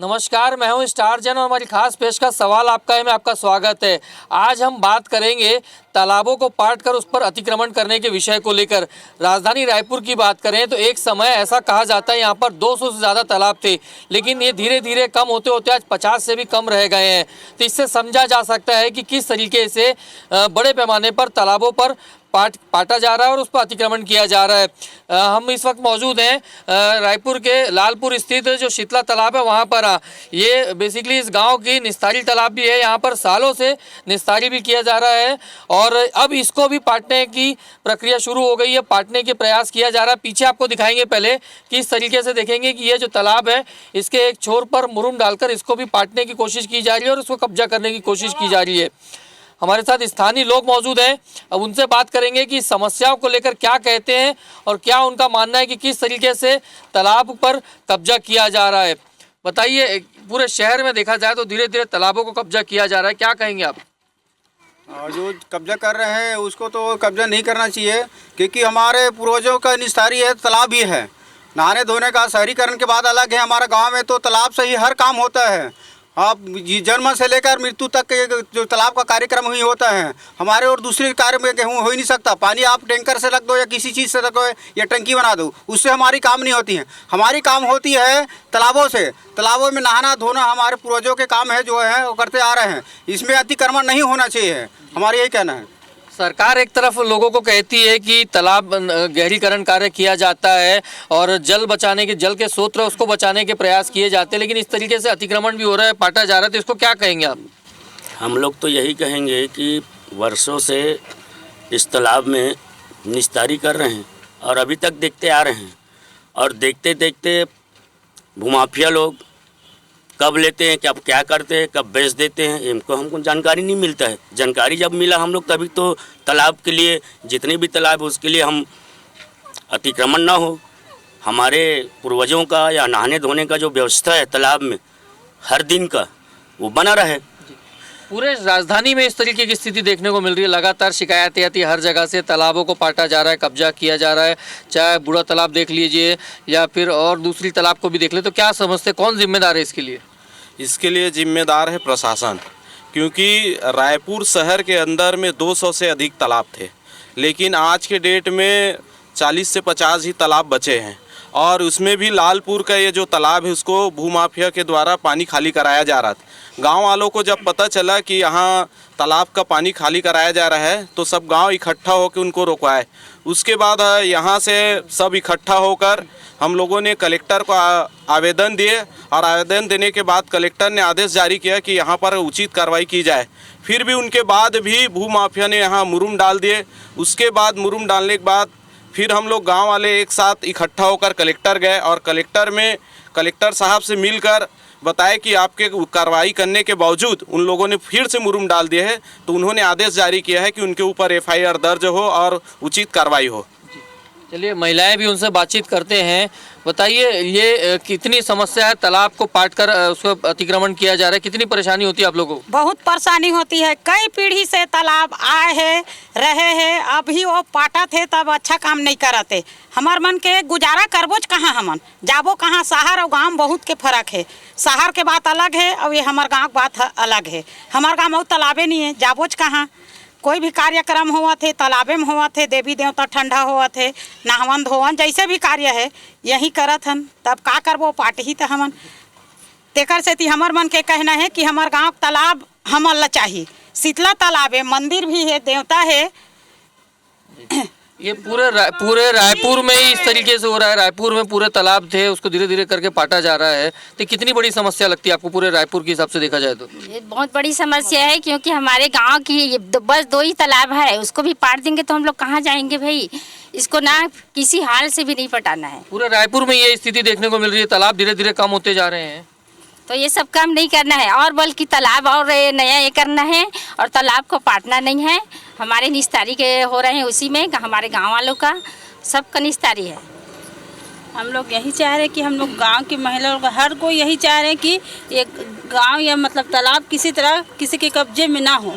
नमस्कार, मैं हूं स्टार जन और हमारी खास पेशकश सवाल आपका है में आपका स्वागत है। आज हम बात करेंगे तालाबों को पाट कर उस पर अतिक्रमण करने के विषय को लेकर। राजधानी रायपुर की बात करें तो एक समय ऐसा कहा जाता है यहाँ पर 200 से ज़्यादा तालाब थे, लेकिन ये धीरे धीरे कम होते होते आज 50 से भी कम रह गए हैं। तो इससे समझा जा सकता है कि किस तरीके से बड़े पैमाने पर तालाबों पर पाटा जा रहा है और उस पर अतिक्रमण किया जा रहा है। हम इस वक्त मौजूद हैं रायपुर के लालपुर स्थित जो शीतला तालाब है वहाँ पर। ये बेसिकली इस गांव की निस्तारी तालाब भी है, यहाँ पर सालों से निस्तारी भी किया जा रहा है और अब इसको भी पाटने की प्रक्रिया शुरू हो गई है, पाटने के प्रयास किया जा रहा है। पीछे आपको दिखाएंगे, पहले कि इस तरीके से देखेंगे कि ये जो तालाब है इसके एक छोर पर मुरुम डालकर इसको भी पाटने की कोशिश की जा रही है और उसको कब्जा करने की कोशिश की जा रही है। हमारे साथ स्थानीय लोग मौजूद हैं, अब उनसे बात करेंगे कि समस्याओं को लेकर क्या कहते हैं और क्या उनका मानना है कि किस तरीके से तालाब पर कब्जा किया जा रहा है। बताइए, पूरे शहर में देखा जाए तो धीरे धीरे तालाबों को कब्जा किया जा रहा है, क्या कहेंगे आप? जो कब्जा कर रहे हैं उसको तो कब्जा नहीं करना चाहिए, क्योंकि हमारे पूर्वजों का निस्तारी है, तालाब ही है। नहाने धोने का शहरीकरण के बाद अलग है। हमारे गांव में तो तालाब से ही हर काम होता है। आप जन्म से लेकर मृत्यु तक जो तालाब का कार्यक्रम ही होता है। हमारे और दूसरे कार्य में हो ही नहीं सकता। पानी आप टैंकर से रख दो या किसी चीज़ से रखो या टंकी बना दो, उससे हमारी काम नहीं होती है। हमारी काम होती है तालाबों से। तालाबों में नहाना धोना हमारे पूर्वजों के काम है, जो है वो करते आ रहे हैं। इसमें अतिक्रमण नहीं होना चाहिए, हमारा यही कहना है। सरकार एक तरफ लोगों को कहती है कि तालाब गहरीकरण कार्य किया जाता है और जल बचाने के, जल के स्रोत उसको बचाने के प्रयास किए जाते हैं, लेकिन इस तरीके से अतिक्रमण भी हो रहा है, पाटा जा रहा है, तो इसको क्या कहेंगे आप? हम लोग तो यही कहेंगे कि वर्षों से इस तालाब में निस्तारी कर रहे हैं और अभी तक देखते आ रहे हैं, और देखते देखते भूमाफिया लोग कब लेते हैं, कब क्या करते हैं, कब बेच देते हैं, इनको हमको जानकारी नहीं मिलता है। जानकारी जब मिला हम लोग तभी तो तालाब के लिए, जितने भी तालाब है उसके लिए हम अतिक्रमण ना हो। हमारे पूर्वजों का या नहाने धोने का जो व्यवस्था है तालाब में हर दिन का, वो बना रहे। पूरे राजधानी में इस तरीके की स्थिति देखने को मिल रही है, लगातार शिकायतें आती है हर जगह से, तालाबों को पाटा जा रहा है, कब्जा किया जा रहा है। चाहे बूढ़ा तालाब देख लीजिए या फिर और दूसरी तालाब को भी देख ले, तो क्या समझते, कौन जिम्मेदार है इसके लिए? इसके लिए जिम्मेदार है प्रशासन, क्योंकि रायपुर शहर के अंदर में 200 से अधिक तालाब थे, लेकिन आज के डेट में 40 से 50 ही तालाब बचे हैं। और उसमें भी लालपुर का ये जो तालाब है उसको भूमाफिया के द्वारा पानी खाली कराया जा रहा था। गांव वालों को जब पता चला कि यहाँ तालाब का पानी खाली कराया जा रहा है तो सब गांव इकट्ठा होकर उनको रोकवाए। उसके बाद यहाँ से सब इकट्ठा होकर हम लोगों ने कलेक्टर को आवेदन दिए और आवेदन देने के बाद कलेक्टर ने आदेश जारी किया कि यहाँ पर उचित कार्रवाई की जाए। फिर भी उनके बाद भी भूमाफिया ने यहाँ मुरुम डाल दिए। उसके बाद मुरुम डालने के बाद फिर हम लोग गांव वाले एक साथ इकट्ठा होकर कलेक्टर गए और कलेक्टर साहब से मिलकर बताया कि आपके कार्रवाई करने के बावजूद उन लोगों ने फिर से मुरुम डाल दिए है, तो उन्होंने आदेश जारी किया है कि उनके ऊपर FIR दर्ज हो और उचित कार्रवाई हो। चलिए, महिलाएं भी उनसे बातचीत करते हैं। बताइए, ये कितनी समस्या है, तालाब को पाट कर उसको अतिक्रमण किया जा रहा है, कितनी परेशानी होती है आप लोगों को? बहुत परेशानी होती है। कई पीढ़ी से तालाब आए हैं, रहे हैं, अभी वो पाटा थे तब अच्छा काम नहीं करते। हमार मन के गुजारा करबोच कहाँ, हमन जाबो कहाँ? शहर और गाँव बहुत के फर्क है। शहर के बात अलग है और ये हमार गाँव की बात अलग है। हमार गाँव में तालाबे नहीं है, जाबोच कहाँ? कोई भी कार्यक्रम हुआ थे तालाबे में हुआ थे, देवी देवता ठंडा हुआ थे, नहावन धोवन जैसे भी कार्य है यही करत हन। तब का करबो, पाट ही तो हमन। तेकर से थी हमार मन के कहना है कि हमार गांव तालाब हमन ला चाहिए। शीतला तालाब है, मंदिर भी है, देवता है। ये पूरे रायपुर में ही इस तरीके से हो रहा है। रायपुर में पूरे तालाब थे, उसको धीरे धीरे करके पाटा जा रहा है। तो कितनी बड़ी समस्या लगती है आपको पूरे रायपुर के हिसाब से देखा जाए तो? ये बहुत बड़ी समस्या है, क्योंकि हमारे गांव की बस 2 ही तालाब है, उसको भी पाट देंगे तो हम लोग कहाँ जाएंगे भाई? इसको ना किसी हाल से भी नहीं पटाना है। पूरे रायपुर में ये स्थिति देखने को मिल रही है, तालाब धीरे धीरे कम होते जा रहे हैं। तो ये सब काम नहीं करना है, और बल्कि तालाब और नया ये करना है और तालाब को पाटना नहीं है। हमारे निस्तारी के हो रहे हैं, उसी में हमारे गांव वालों का सबका निस्तारी है। हम लोग यही चाह रहे हैं कि हम लोग गांव की महिला लोग हर कोई यही चाह रहे हैं कि ये गांव या मतलब तालाब किसी तरह किसी के कब्जे में ना हो।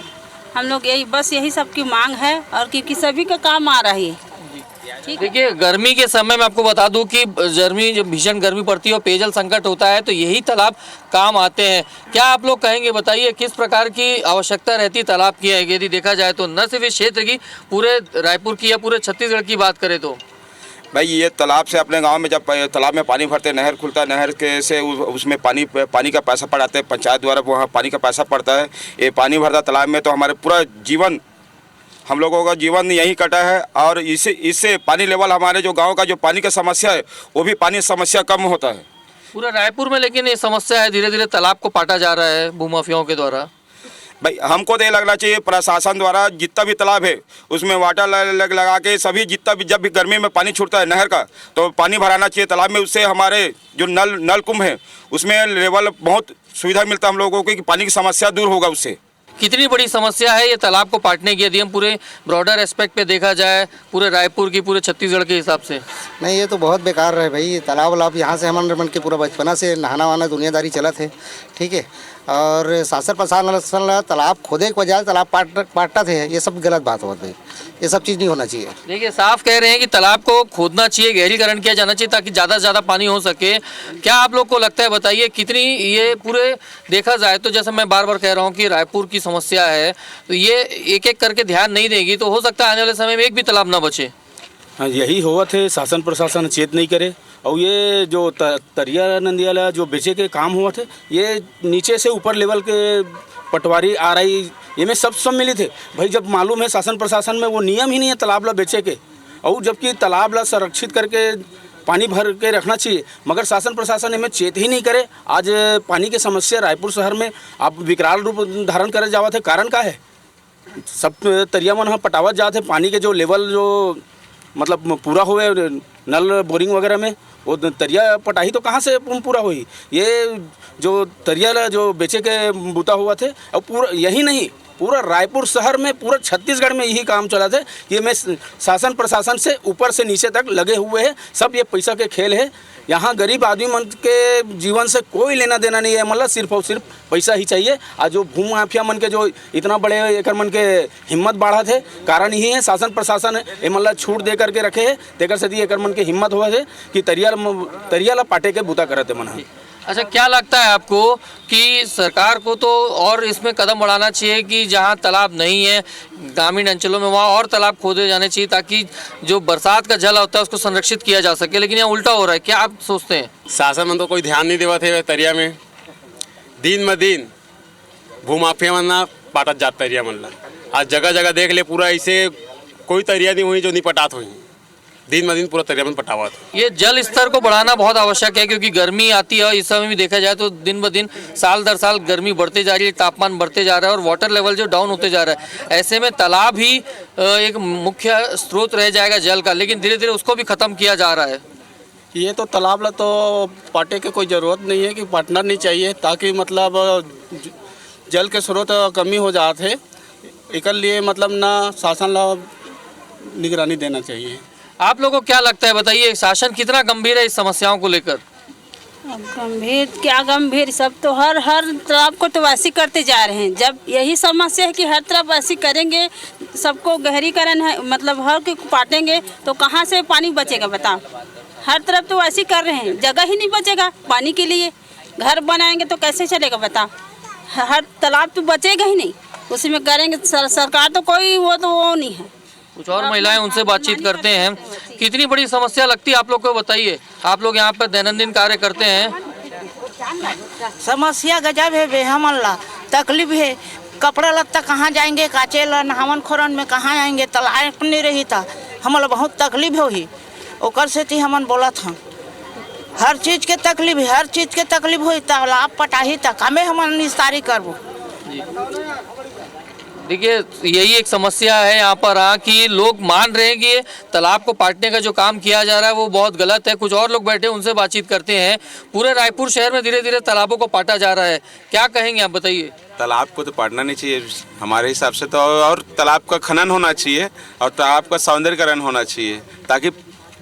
हम लोग यही बस यही सबकी मांग है, और क्योंकि सभी का काम आ रही है। देखिए गर्मी के समय में आपको बता दूं कि गर्मी जब भीषण गर्मी पड़ती है और पेयजल संकट होता है तो यही तालाब काम आते हैं। क्या आप लोग कहेंगे, बताइए किस प्रकार की आवश्यकता रहती है तालाब की? यदि देखा जाए तो न सिर्फ इस क्षेत्र की, पूरे रायपुर की या पूरे छत्तीसगढ़ की बात करें तो भाई ये तालाब से अपने गांव में जब तालाब में पानी भरते, नहर खुलता है, नहर के से उसमें पानी का पैसा पड़ाते हैं, पंचायत द्वारा वहाँ पानी का पैसा पड़ता है। ये पानी भरता तालाब में तो हमारे पूरा जीवन, हम लोगों का जीवन यहीं कटा है। और इससे पानी लेवल हमारे जो गांव का जो पानी का समस्या है वो भी पानी समस्या कम होता है पूरा रायपुर में। लेकिन ये समस्या है, धीरे धीरे तालाब को पाटा जा रहा है भूमाफियाओं के द्वारा। भाई हमको तो ये लगना चाहिए प्रशासन द्वारा जितना भी तालाब है उसमें वाटर लगा के सभी जितना भी, जब भी गर्मी में पानी छूटता है नहर का तो पानी भराना चाहिए तालाब में। उससे हमारे जो नल कुंभ है उसमें लेवल बहुत सुविधा मिलता है हम लोगों को कि पानी की समस्या दूर होगा उससे। कितनी बड़ी समस्या है ये तालाब को पाटने की, यदि हम पूरे ब्रॉडर एस्पेक्ट पे देखा जाए, पूरे रायपुर की, पूरे छत्तीसगढ़ के हिसाब से? नहीं, ये तो बहुत बेकार है भाई। ये तालाब यहाँ से हमारे मन के पूरा बचपना से नहाना वहाना दुनियादारी चला थे, ठीक है। और शासन प्रशासन तालाब खोदे के बजाय तालाब पाटता थे, ये सब गलत बात हो भाई। ये सब चीज़ नहीं होना चाहिए। देखिए साफ कह रहे हैं कि तालाब को खोदना चाहिए, गहरीकरण किया जाना चाहिए ताकि ज़्यादा से ज़्यादा पानी हो सके। क्या आप लोग को लगता है, बताइए कितनी ये पूरे देखा जाए तो, जैसे मैं बार बार कह रहा हूँ कि रायपुर की समस्या है तो ये एक एक करके ध्यान नहीं देगी तो हो सकता है आने वाले समय में एक भी तालाब ना बचे। हाँ, यही हुआ थे, शासन प्रशासन चेत नहीं करे। और ये जो तरिया नंदियाला जो बेचे के काम हुआ थे, ये नीचे से ऊपर लेवल के पटवारी RI ये में सब मिले थे भाई। जब मालूम है शासन प्रशासन में वो नियम ही नहीं है तालाब ला बेचे के, और जबकि तालाब ला संरक्षित करके पानी भर के रखना चाहिए, मगर शासन प्रशासन इनमें चेत ही नहीं करे। आज पानी की समस्या रायपुर शहर में आप विकराल रूप धारण करे जावा थे। कारण का है, सब तरिया मन हाँ पटावत जाते, पानी के जो लेवल जो मतलब पूरा हुए नल बोरिंग वगैरह में, वो तरिया पटाही तो कहाँ से पूरा हुई। ये जो तरिया जो बेचे के बूता हुआ थे, और पूरा यही नहीं पूरा रायपुर शहर में, पूरा छत्तीसगढ़ में यही काम चला था। ये में शासन प्रशासन से ऊपर से नीचे तक लगे हुए हैं, सब ये पैसा के खेल है। यहाँ गरीब आदमी मन के जीवन से कोई लेना देना नहीं है, मतलब सिर्फ और सिर्फ पैसा ही चाहिए। आज जो भू माफिया मन के जो इतना बड़े एक मन के हिम्मत बढ़ा थे, कारण यही है शासन प्रशासन ये मतलब छूट दे करके रखे है, देकर सदी एक मन के हिम्मत हुआ है कि तरिया पाटे के बूता करते मन। अच्छा, क्या लगता है आपको कि सरकार को तो और इसमें कदम बढ़ाना चाहिए कि जहां तालाब नहीं है ग्रामीण अंचलों में वहां और तालाब खोदे जाने चाहिए ताकि जो बरसात का जल होता है उसको संरक्षित किया जा सके, लेकिन यहाँ उल्टा हो रहा है। क्या आप सोचते हैं? शासन मन तो कोई ध्यान नहीं देवा थे तरिया में। दिन में दिन भूमाफिया मन ना पाटत जात तरिया मन ला। आज जगह जगह देख ले, पूरा ऐसे कोई तरिया नहीं हुई जो नहीं पटात हुई। दिन में दिन पूरा तरिया में पटावा था। ये जल स्तर को बढ़ाना बहुत आवश्यक है क्योंकि गर्मी आती है। इस समय भी देखा जाए तो दिन ब दिन साल दर साल गर्मी बढ़ते जा रही है, तापमान बढ़ते जा रहा है और वाटर लेवल जो डाउन होते जा रहा है। ऐसे में तालाब ही एक मुख्य स्रोत रह जाएगा जल का, लेकिन धीरे धीरे उसको भी ख़त्म किया जा रहा है। ये तो तालाब ला तो पाटे की कोई ज़रूरत नहीं है कि पाटना नहीं चाहिए, ताकि मतलब जल के स्रोत कमी हो जाते है। एक लिए मतलब ना शासन ला निगरानी देना चाहिए। आप लोगों को क्या लगता है, बताइए शासन कितना गंभीर है इस समस्याओं को लेकर? गंभीर क्या गंभीर, सब तो हर तालाब को तो वैसी करते जा रहे हैं। जब यही समस्या है कि हर तरफ वैसी करेंगे, सबको गहरीकरण है मतलब हर को पाटेंगे तो कहाँ से पानी बचेगा बताओ। हर तरफ तो वैसी कर रहे हैं, जगह ही नहीं बचेगा पानी के लिए। घर बनाएंगे तो कैसे चलेगा बताओ। हर तालाब तो बचेगा ही नहीं, उसी में करेंगे। सरकार तो कोई वो नहीं है। कुछ और महिलाएं, उनसे बातचीत करते हैं। कितनी बड़ी समस्या लगती है आप लोग को, बताइए। आप लोग यहाँ पर दैनंदिन कार्य करते हैं। समस्या गजब है बे, हमला तकलीफ है। कपड़ा लत्ता कहाँ जाएंगे, काचे ला नहावन खोरन में कहाँ आएंगे, तालाब नहीं रही था, हमला बहुत तकलीफ होगी। ओकर से थी हमन बोला था हर चीज़ के तकलीफ है, हर चीज़ के तकलीफ हुई, तालाब पटाही तक हमें हमन निस्तारी करबो। देखिए यही एक समस्या है यहाँ पर कि लोग मान रहे हैं कि ये तालाब को पाटने का जो काम किया जा रहा है वो बहुत गलत है। कुछ और लोग बैठे उनसे बातचीत करते हैं। पूरे रायपुर शहर में धीरे धीरे तालाबों को पाटा जा रहा है, क्या कहेंगे आप, बताइए। तालाब को तो पाटना नहीं चाहिए हमारे हिसाब से तो, और तालाब का खनन होना चाहिए और तालाब का सौंदर्यीकरण होना चाहिए ताकि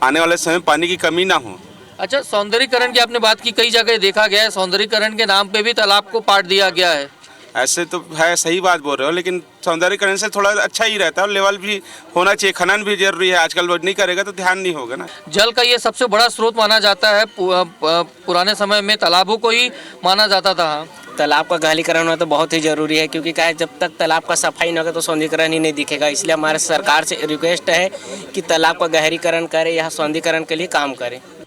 आने वाले समय पानी की कमी ना हो। अच्छा, सौंदर्यीकरण की आपने बात की, कई जगह देखा गया है सौंदर्यीकरण के नाम पे भी तालाब को पाट दिया गया है। ऐसे तो है, सही बात बोल रहे हो, लेकिन सौंदर्यीकरण से थोड़ा अच्छा ही रहता है और लेवल भी होना चाहिए, खनन भी जरूरी है। आजकल वो नहीं करेगा तो ध्यान नहीं होगा ना। जल का ये सबसे बड़ा स्रोत माना जाता है। पुराने समय में तालाबों को ही माना जाता था। तालाब का गहरीकरण होना तो बहुत ही ज़रूरी है, क्योंकि क्या है, जब तक तालाब का सफाई न होगा तो सौंदर्यीकरण ही नहीं दिखेगा। इसलिए हमारे सरकार से रिक्वेस्ट है कि तालाब का गहरीकरण करे या सौंदर्यीकरण के लिए काम करे।